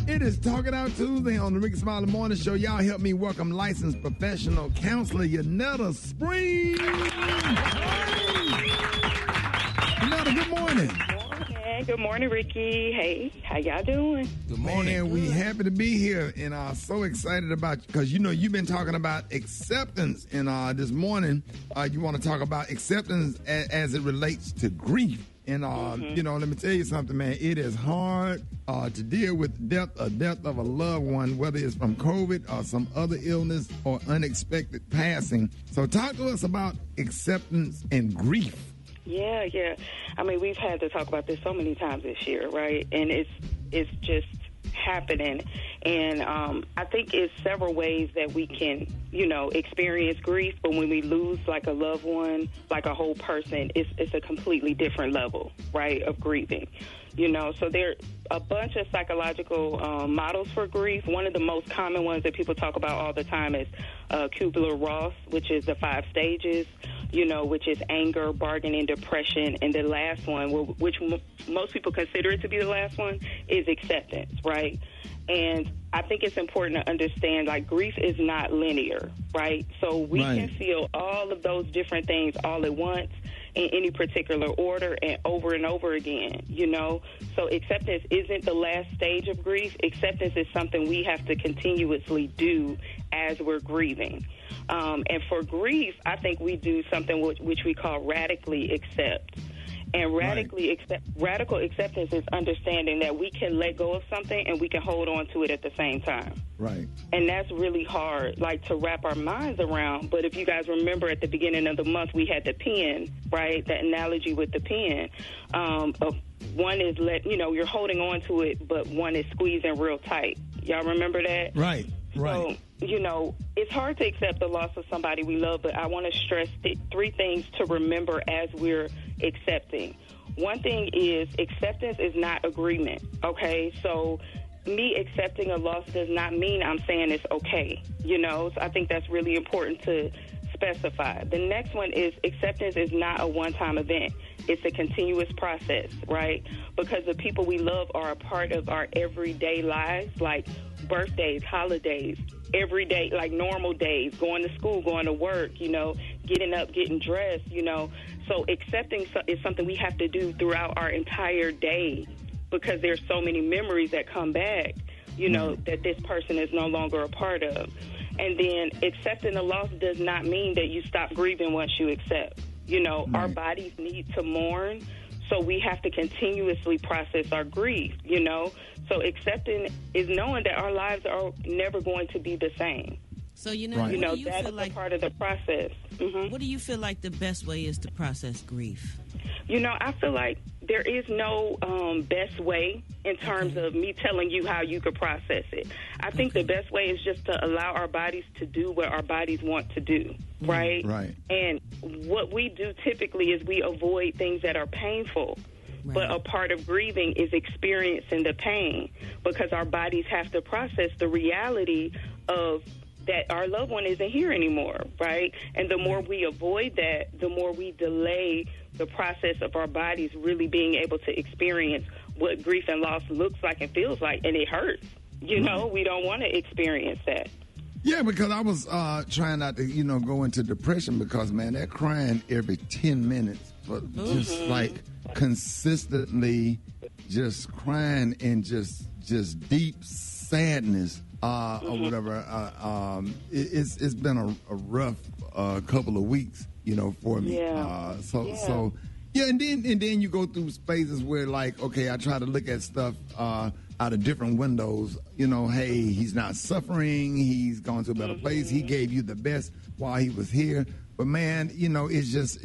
It is Talking Out Tuesday on the Rickey Smiley Morning Show. Y'all help me welcome licensed professional counselor Yunetta Spring. Yunetta, good morning. Good morning, Rickey. Hey, how y'all doing? Good morning. Man, we happy to be here and so excited about, because you know you've been talking about acceptance, and this morning you want to talk about acceptance as it relates to grief. And, you know, let me tell you something, man. It is hard to deal with death of a loved one, whether it's from COVID or some other illness or unexpected passing. So talk to us about acceptance and grief. Yeah. I mean, we've had to talk about this so many times this year, right? And it's just happening. And I think it's several ways that we can, you know, experience grief. But when we lose, like, a loved one, like a whole person, it's a completely different level, right, of grieving. You know, so there are a bunch of psychological models for grief. One of the most common ones that people talk about all the time is Kubler-Ross, which is the 5 stages, you know, which is anger, bargaining, depression. And the last one, which most people consider it to be the last one, is acceptance, right? And I think it's important to understand, like, grief is not linear, right? So we can feel all of those different things all at once in any particular order and over again, you know? So acceptance isn't the last stage of grief. Acceptance is something we have to continuously do as we're grieving. And for grief, I think we do something which we call radically accept. And radical acceptance is understanding that we can let go of something and we can hold on to it at the same time. Right. And that's really hard, like, to wrap our minds around. But if you guys remember at the beginning of the month, we had the pen, right? That analogy with the pen. One is you're holding on to it, but one is squeezing real tight. Y'all remember that? Right. So, you know, it's hard to accept the loss of somebody we love, but I want to stress 3 things to remember as we're accepting. One thing is acceptance is not agreement, okay? So me accepting a loss does not mean I'm saying it's okay, you know? So I think that's really important to specify. The next one is acceptance is not a one-time event. It's a continuous process, right? Because the people we love are a part of our everyday lives, like birthdays, holidays, every day, like normal days, going to school, going to work, you know, getting up, getting dressed, you know. So accepting is something we have to do throughout our entire day because there's so many memories that come back, you know, that this person is no longer a part of. And then accepting the loss does not mean that you stop grieving once you accept. You know, our bodies need to mourn, so we have to continuously process our grief, you know. So accepting is knowing that our lives are never going to be the same. So, you know, that is a part of the process. Mm-hmm. What do you feel like the best way is to process grief? You know, I feel like there is no best way in terms of me telling you how you could process it. I think the best way is just to allow our bodies to do what our bodies want to do, right? Right. And what we do typically is we avoid things that are painful. Right. But a part of grieving is experiencing the pain because our bodies have to process the reality of that our loved one isn't here anymore, right? And the more we avoid that, the more we delay the process of our bodies really being able to experience what grief and loss looks like and feels like, and it hurts. You know, we don't want to experience that. Yeah, because I was trying not to, you know, go into depression because, man, they're crying every 10 minutes, but just like consistently just crying and just deep sadness. Or whatever. It's been a rough couple of weeks, you know, for me. So and then you go through phases where, like, okay, I try to look at stuff out of different windows. You know, hey, he's not suffering. He's gone to a better place. He gave you the best while he was here. But man, you know, it's just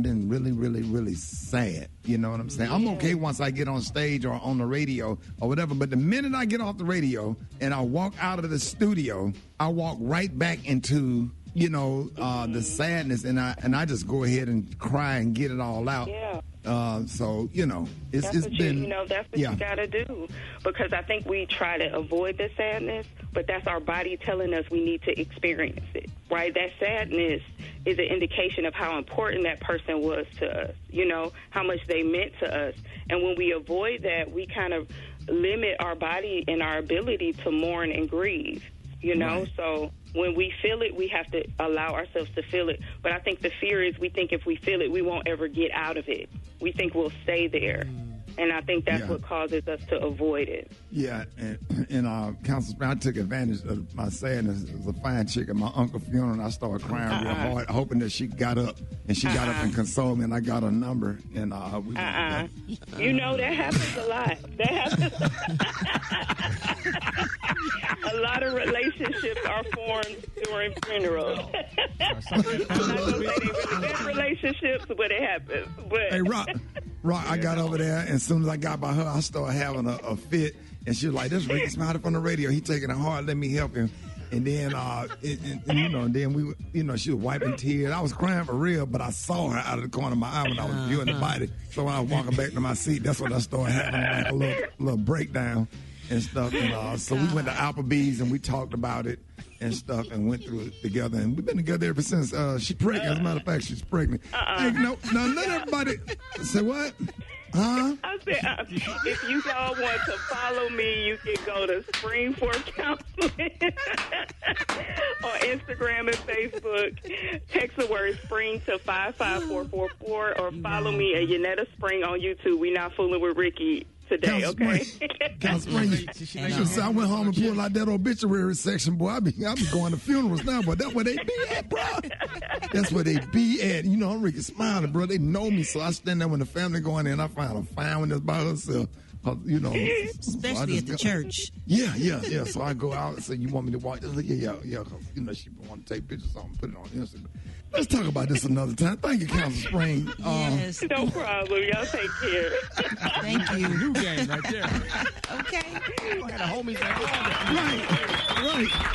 been really, really, really sad. You know what I'm saying? I'm okay once I get on stage or on the radio or whatever. But the minute I get off the radio and I walk out of the studio, I walk right back into, you know, the sadness, and I just go ahead and cry and get it all out. Yeah. So, you know, it's been... that's what you got to do. Because I think we try to avoid the sadness, but that's our body telling us we need to experience it, right? That sadness is an indication of how important that person was to us, you know, how much they meant to us. And when we avoid that, we kind of limit our body and our ability to mourn and grieve, you know? Right. So when we feel it, we have to allow ourselves to feel it. But I think the fear is we think if we feel it, we won't ever get out of it. We think we'll stay there. And I think that's what causes us to avoid it. Yeah, and Council Spring, I took advantage of my sadness. It was a fine chick at my uncle's funeral, and I started crying real hard, hoping that she got up. And she got up and consoled me, and I got her number. And we You know, that happens a lot. That happens. A lot of relationships are formed during funerals. I'm not going to say they really good relationships, but it happens. But hey, Rock, I got over there, and as soon as I got by her, I started having a fit. And she was like, "This Rickey Smiley from the radio. He taking it hard. Let me help him." And then, then we, she was wiping tears. I was crying for real, but I saw her out of the corner of my eye when I was viewing the body. So when I was walking back to my seat, that's when I started having like a little breakdown and stuff. And so we went to Applebee's and we talked about it and stuff and went through it together. And we've been together ever since. She's pregnant. As a matter of fact, she's pregnant. Hey, no, let everybody say what? Huh? I said, if you all want to follow me, you can go to Spring for Counseling on Instagram and Facebook. Text the word Spring to 55444 or follow me at Yunetta Spring on YouTube. We not fooling with Rickey today, okay? Council Spring, I went home and pulled out that obituary section, boy. I be going to funerals now, but that's where they be at, bro. That's where they be at. You know, I'm Rickey Smiley, bro. They know me, so I stand there when the family going in. I find a fine one that's by herself. You know, especially at the church. Yeah. So I go out and say, "You want me to walk?" Like, yeah. You know, she want to take pictures of them, put it on Instagram. Let's talk about this another time. Thank you, Council Spring. Yes. No problem. Y'all take care. Thank you. New game right there. Okay. I got a homie like, right.